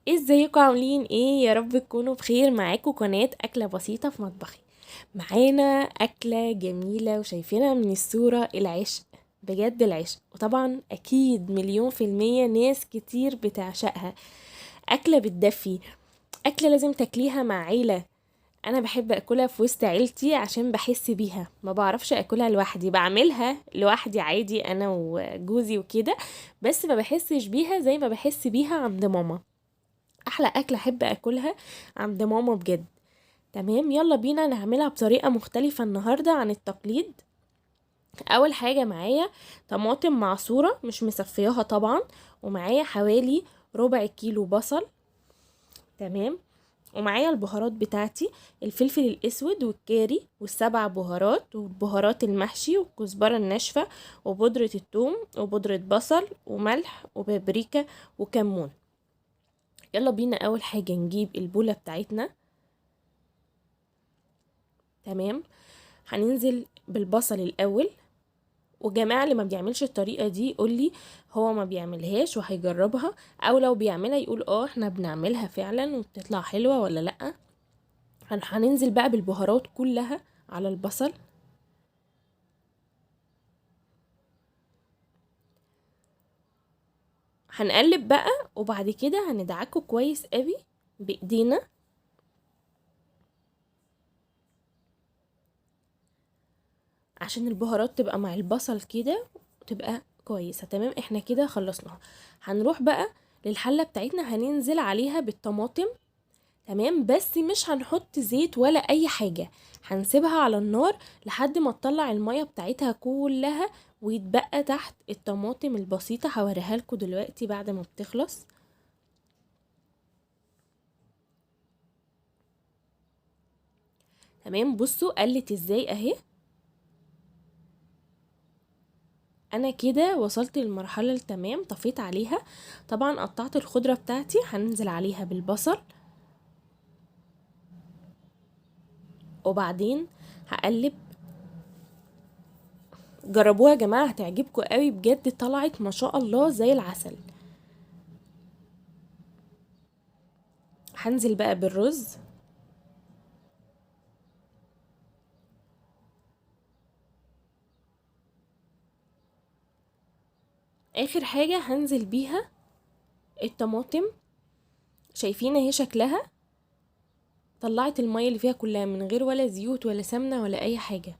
ازيكم عاملين ايه؟ يا رب تكونوا بخير. معاكم قناة اكلة بسيطة في مطبخي. معانا اكلة جميلة وشايفينها من الصورة العشق، بجد العشق. وطبعا اكيد مليون في المية ناس كتير بتعشقها. اكلة بتدفي، اكلة لازم تاكليها مع عيلة. انا بحب اكلها في وسط عيلتي عشان بحس بيها، ما بعرفش اكلها لوحدي. بعملها لوحدي عادي انا وجوزي وكده، بس ما بحسش بيها زي ما بحس بيها عند ماما. احلى اكله احب اكلها عند ماما بجد. تمام، يلا بينا نعملها بطريقه مختلفه النهارده عن التقليد. اول حاجه معايا طماطم معصوره مش مصفياها طبعا، ومعايا حوالي ربع كيلو بصل. تمام، ومعايا البهارات بتاعتي: الفلفل الاسود والكاري والسبع بهارات وبهارات المحشي والكزبره الناشفه وبودره الثوم وبودره بصل وملح وبابريكا وكمون. يلا بينا اول حاجه نجيب البوله بتاعتنا. تمام، هننزل بالبصل الاول. وجماعة اللي ما بيعملش الطريقة دي يقولي هو ما بيعملهاش وهيجربها، او لو بيعملها يقول احنا بنعملها فعلا وبتطلع حلوة ولا لأ. هننزل بقى بالبهارات كلها على البصل. هنقلب بقى، وبعد كده هندعكه كويس قوي بايدينا عشان البهارات تبقى مع البصل كده وتبقى كويسة. تمام، احنا كده خلصناها. هنروح بقى للحلة بتاعتنا، هننزل عليها بالطماطم. تمام، بس مش هنحط زيت ولا اي حاجة. هنسيبها على النار لحد ما تطلع المية بتاعتها كلها، ويتبقى تحت الطماطم البسيطة. هوريها لكم دلوقتي بعد ما بتخلص. تمام، بصوا قلت ازاي اهي. انا كده وصلت للمرحلة التمام، طفيت عليها. طبعا قطعت الخضرة بتاعتي، هننزل عليها بالبصل، وبعدين هقلب. جربوها يا جماعة، هتعجبكم قوي بجد، طلعت ما شاء الله زي العسل. هنزل بقى بالرز. اخر حاجة هنزل بيها الطماطم. شايفين اهي شكلها، طلعت المية اللي فيها كلها من غير ولا زيوت ولا سمنة ولا اي حاجة.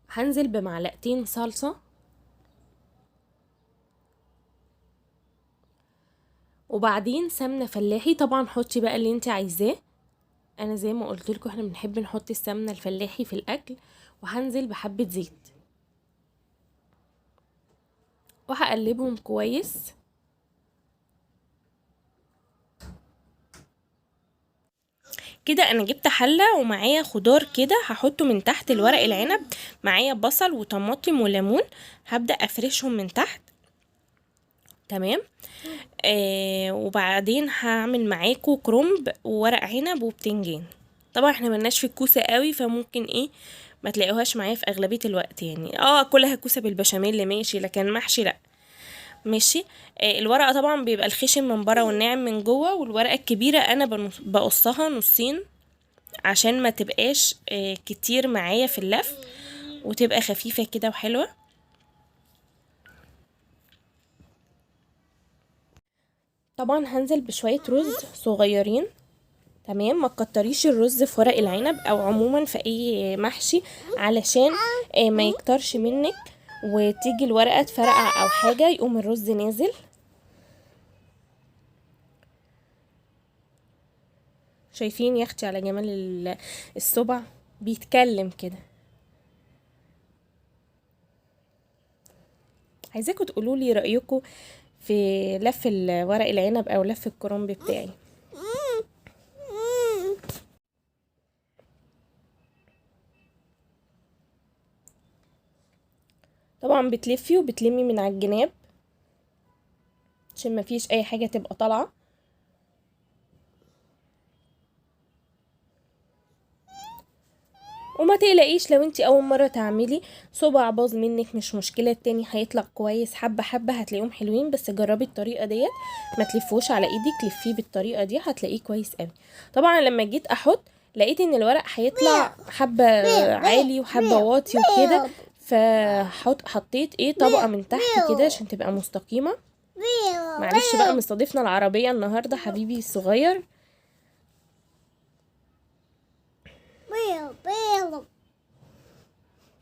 هنزل بمعلقتين صلصة، وبعدين سمنة فلاحي. طبعا حطي بقى اللي انت عايزاه. انا زي ما قلت لكم احنا بنحب نحط السمنة الفلاحي في الاكل. وهنزل بحبة زيت، وهقلبهم كويس. كده انا جبت حلة ومعايا خضار كده هحطه من تحت الورق العنب. معايا بصل وطماطم وليمون، هبدأ افرشهم من تحت. تمام، وبعدين هعمل معاكم كرنب وورق عنب وبتنجان. طبعا احنا ملناش في الكوسة قوي، فممكن ما تلاقوهاش معايا في اغلبية الوقت. يعني كلها كوسة بالبشاميل ماشي، لكن محشي لا. ماشي. الورقة طبعا بيبقى الخشن من بره والناعم من جوه، والورقة الكبيرة انا بقصها نصين عشان ما تبقاش كتير معايا في اللف، وتبقى خفيفة كده وحلوة. طبعا هنزل بشوية رز صغيرين. تمام، ما تكتريش الرز في ورق العنب او عموما في اي محشي، علشان ما يكترش منك وتيجي الورقة تفرقع او حاجة يقوم الرز نازل. شايفين يا اختي على جمال الصبع، بيتكلم كده. عايزاكم تقولوا لي رأيكم في لف ورق العنب او لف الكرنب بتاعي. طبعا بتلفي وبتلمي من على الجناب عشان ما فيش اي حاجة تبقى طالعة. وما تقلقيش لو انتي اول مرة تعملي صباع باظ منك مش مشكلة، التاني هيطلع كويس، حبة حبة هتلاقيهم حلوين. بس جربي الطريقة ديت، ما تلفوش على ايدك، لفيه بالطريقة دي هتلاقيه كويس قوي. طبعا لما جيت احط لقيت ان الورق هيطلع حبة عالي وحبة واطي وكده، حطيت طبقة من تحت كده عشان تبقى مستقيمة. معلش بقى مستضيفنا العربية النهاردة حبيبي الصغير.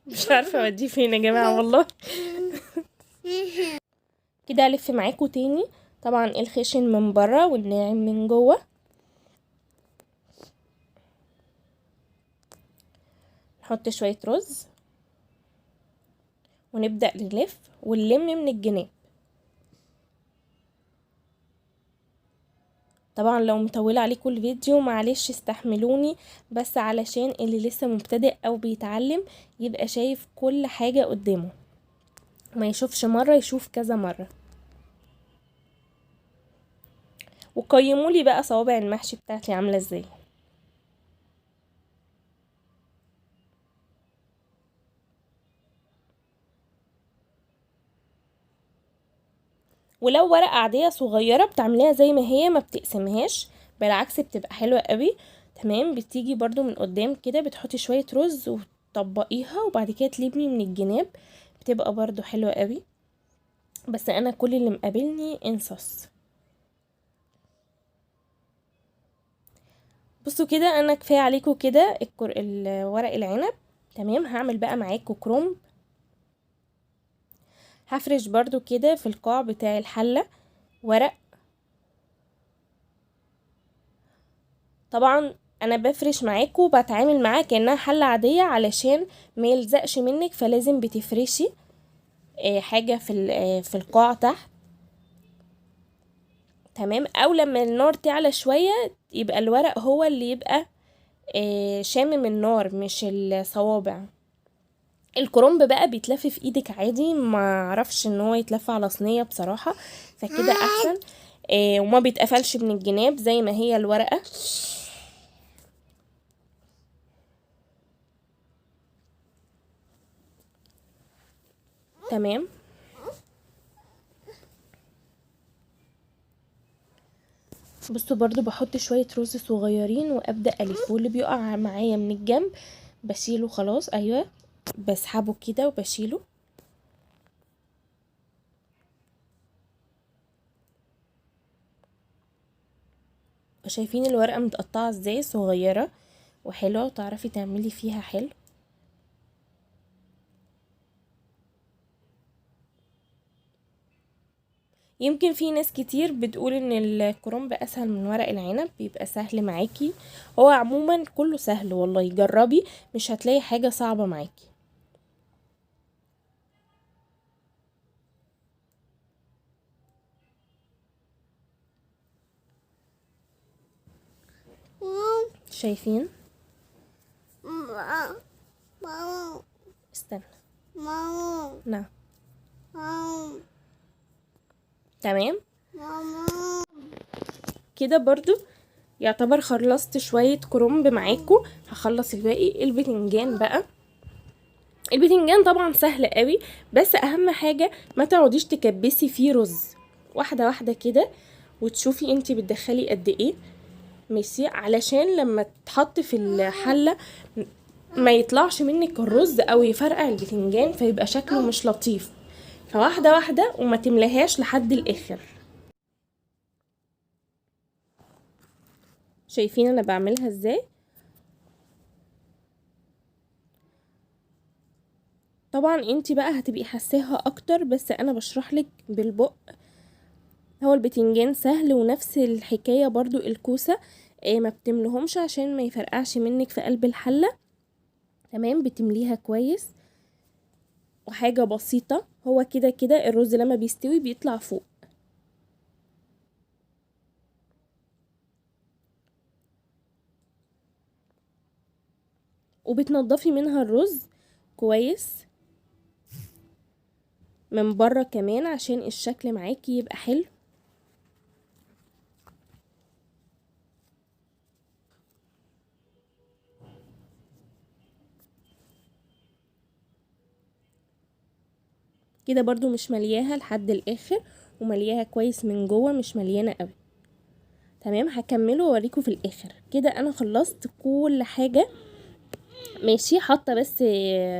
مش عارفة اوديه فين يا جماعة والله. كده الف معاكم تاني. طبعا الخشن من بره والناعم من جوه. نحط شوية رز ونبدأ نلف ونلم من الجناب. طبعا لو مطولة عليكم الفيديو معلش استحملوني، بس علشان اللي لسه مبتدئ او بيتعلم يبقى شايف كل حاجة قدامه، ما يشوفش مرة، يشوف كذا مرة. وقيمولي بقى صوابع المحشي بتاعتي عاملة ازاي. ولو ورقة عادية صغيرة بتعمليها زي ما هي، ما بتقسمهاش، بالعكس بتبقى حلوة قوي. تمام. بتيجي برضو من قدام كده بتحطي شوية رز وتطبقيها وبعد كده تلمي من الجناب، بتبقى برضو حلوة قوي. بس انا كل اللي مقابلني انصص. بصوا كده انا كفايه عليكم كده الورق العنب. تمام. هعمل بقى معاكم كرومب. هفرش برضو كده في القاع بتاع الحله ورق. طبعا انا بفرش معاكم وبتعامل معاه كانها حله عاديه علشان ما يلزقش منك، فلازم بتفرشي حاجه في القاع تحت. تمام. او لما النار تعلى شويه يبقى الورق هو اللي يبقى شامم النار مش الصوابع. الكرنب بقى بيتلف في ايدك عادي، ما اعرفش ان هو يتلف على صينيه بصراحه، فكده احسن. وما بيتقفلش من الجناب زي ما هي الورقه. تمام. بصوا برضو بحط شويه رز صغيرين وابدا الف، واللي بيقع معايا من الجنب بشيله خلاص. ايوه، بسحبه كده وبشيله. شايفين الورقه متقطعه ازاي صغيره وحلوه، وتعرفي تعملي فيها حلو. يمكن في ناس كتير بتقول ان الكرنب اسهل من ورق العنب، بيبقى سهل معاكي. هو عموما كله سهل والله، جربي مش هتلاقي حاجة صعبة معاكي. شايفين؟ استنى. نعم. تمام كده برضو يعتبر خلصت شوية كرنب معاكو. هخلص الباقي. البتنجان بقى، البتنجان طبعا سهل قوي، بس اهم حاجة ما تقعديش تكبسي فيه رز، واحدة واحدة كده، وتشوفي انتي بتدخلي قد ايه. ماشي، علشان لما تحط في الحلة ما يطلعش منك الرز او يفرقع البتنجان فيبقى شكله مش لطيف. فواحدة واحدة وما تملهاش لحد الاخر. شايفين انا بعملها ازاي؟ طبعا انتي بقى هتبقي حساها اكتر، بس انا بشرحلك بالبق. هو البتنجان سهل، ونفس الحكاية برضو الكوسة. ما بتملهمش عشان ما يفرقعش منك في قلب الحلة. تمام. بتمليها كويس، وحاجة بسيطة. هو كده كده الرز لما بيستوي بيطلع فوق. وبتنضفي منها الرز كويس من بره كمان عشان الشكل معاكي يبقى حلو. كده برضو مش ملياها لحد الاخر، وملياها كويس من جوه، مش مليانه قوي. تمام، هكمله واوريكم في الاخر. كده انا خلصت كل حاجه. ماشي، حاطه بس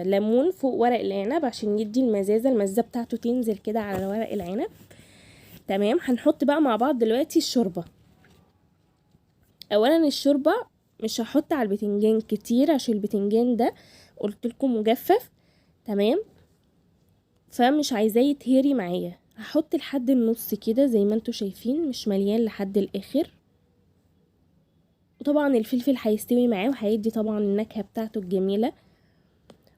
ليمون فوق ورق العنب عشان يدي المزازه بتاعته تنزل كده على ورق العنب. تمام، هنحط بقى مع بعض دلوقتي الشوربه. اولا الشوربه مش هحط على البتنجان كتير عشان البتنجان ده قلت لكم مجفف. تمام، فمش عايزاه يتهري معايا. هحط لحد النص كده زي ما انتوا شايفين، مش مليان لحد الاخر. وطبعا الفلفل هيستوي معاه وهيدي طبعا النكهه بتاعته الجميله.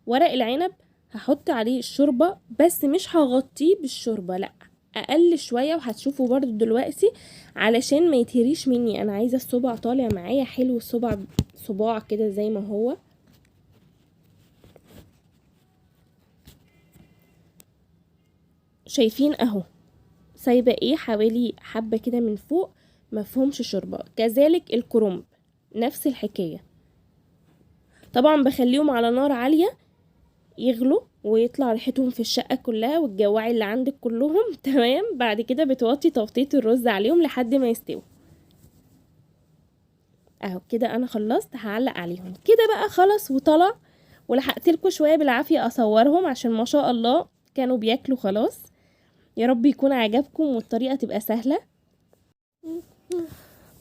ورق العنب هحط عليه الشوربه، بس مش هغطيه بالشوربه، لا، اقل شويه، وهتشوفوا برضو دلوقتي علشان ما يتهريش مني. انا عايزه الصبع طالع معايا حلو، الصبع صباع كده زي ما هو. شايفين اهو، سايبه ايه حوالي حبه كده من فوق مفهومش شوربه. كذلك الكرنب نفس الحكايه. طبعا بخليهم على نار عاليه يغلوا ويطلع ريحتهم في الشقه كلها والجواعي اللي عندك كلهم. تمام، بعد كده بتوطي توطية الرز عليهم لحد ما يستووا. اهو كده انا خلصت، هعلق عليهم كده بقى خلاص وطلع. ولحقتلكوا شويه بالعافيه اصورهم عشان ما شاء الله كانوا بياكلوا خلاص. يا رب يكون عجبكم والطريقه تبقى سهله.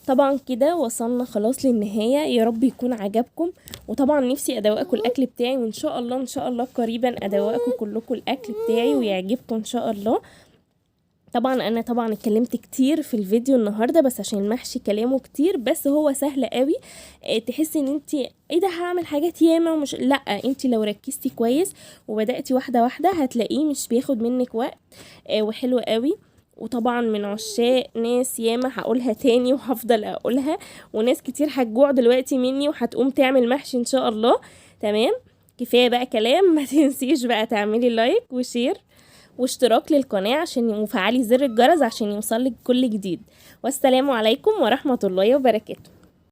طبعا كده وصلنا خلاص للنهاية، يا رب يكون عجبكم. وطبعا نفسي ادوقكم الاكل بتاعي، وان شاء الله ان شاء الله قريبا ادوقكم كلكم الاكل بتاعي ويعجبكم ان شاء الله. طبعا انا اتكلمت كتير في الفيديو النهارده بس عشان المحشي كلامه كتير، بس هو سهل قوي. تحسي ان انت ايه ده هعمل حاجات ياما ومش، لا، انت لو ركزتي كويس وبدأتي واحده واحده هتلاقيه مش بياخد منك وقت، وحلو قوي. وطبعا من عشاق ناس ياما، هقولها تاني وهفضل اقولها، وناس كتير هتجوع دلوقتي مني وهتقوم تعمل محشي ان شاء الله. تمام، كفايه بقى كلام. ما تنسيش بقى تعملي لايك وشير واشتراك للقناة وفعلي زر الجرس عشان يوصلك كل جديد. والسلام عليكم ورحمة الله وبركاته.